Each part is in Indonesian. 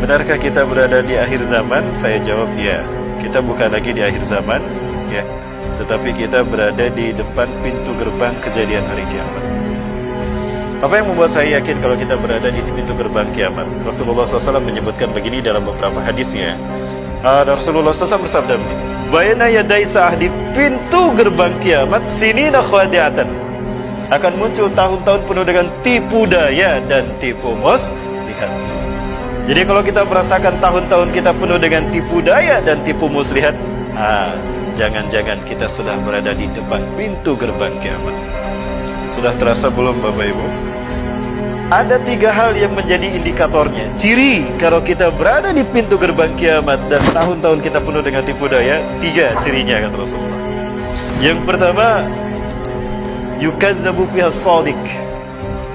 benarkah kita berada di akhir zaman? Saya jawab ya. Kita bukan lagi di akhir zaman, ya, tetapi kita berada di depan pintu gerbang kejadian hari kiamat. Apa yang membuat saya yakin kalau kita berada di pintu gerbang kiamat? Rasulullah SAW menyebutkan begini dalam beberapa hadisnya. Rasulullah SAW bersabda begini, "Bayna yadai sa'ah, di pintu gerbang kiamat, sinina khadi'atan, akan muncul tahun-tahun penuh dengan tipu daya dan tipu muslihat." Jadi kalau kita merasakan tahun-tahun kita penuh dengan tipu daya dan tipu muslihat, jangan-jangan kita sudah berada di depan pintu gerbang kiamat. Sudah terasa belum Bapak Ibu? Ada 3 hal yang menjadi indikatornya, ciri kalau kita berada di pintu gerbang kiamat dan tahun-tahun kita penuh dengan tipu daya. 3 cirinya kata Rasulullah. Yang pertama, yukadzabu fiha shadiq,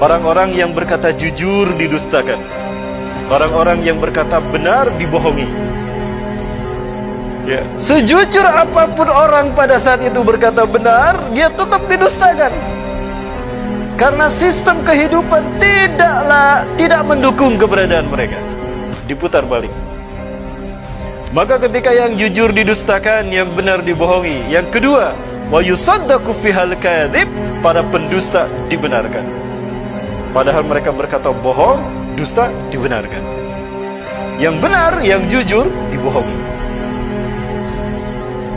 orang-orang yang berkata jujur didustakan, orang-orang yang berkata benar dibohongi. Ya, sejujur apapun orang pada saat itu berkata benar, dia tetap didustakan. Karena sistem kehidupan tidak mendukung keberadaan mereka. Diputar balik. Maka ketika yang jujur didustakan, yang benar dibohongi. Yang kedua, wa yusaddaqu fihal kadzib, para pendusta dibenarkan. Padahal mereka berkata bohong, dusta dibenarkan. Yang benar, yang jujur dibohongi.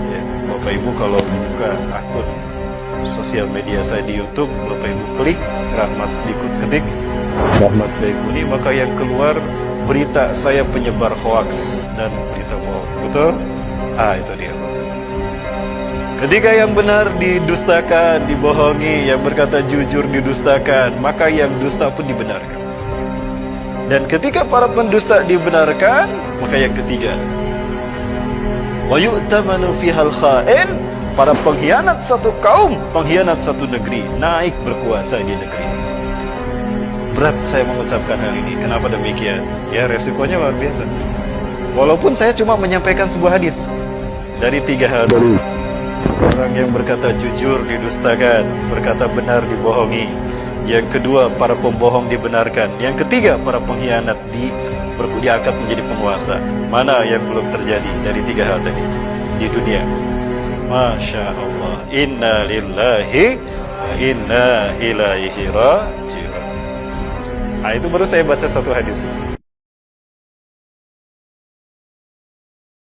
Ya, Bapak Ibu kalau buka akun sosial media saya di YouTube, Bapak Ibu klik Rahmat ketik Rahmat Baikuni, maka yang keluar berita saya penyebar hoaks dan berita bohong. Betul? Itu dia. Ketika yang benar didustakan, dibohongi, yang berkata jujur didustakan, maka yang dusta pun dibenarkan. Dan ketika para pendusta dibenarkan, maka yang ketiga, wa yu'tamanu fihal kha'in, para pengkhianat satu kaum, pengkhianat satu negeri, naik berkuasa di negeri. Berat saya mengucapkan hal ini. Kenapa demikian? Ya, resikonya luar biasa. Walaupun saya cuma menyampaikan sebuah hadis dari 3 hal. Orang yang berkata jujur didustakan, berkata benar dibohongi. Yang kedua, para pembohong dibenarkan. Yang ketiga, para pengkhianat diangkat menjadi penguasa. Mana yang belum terjadi dari 3 hal tadi di dunia? Masya Allah. Inna lillahi wa inna ilaihi raji'un. Itu baru saya baca satu hadis.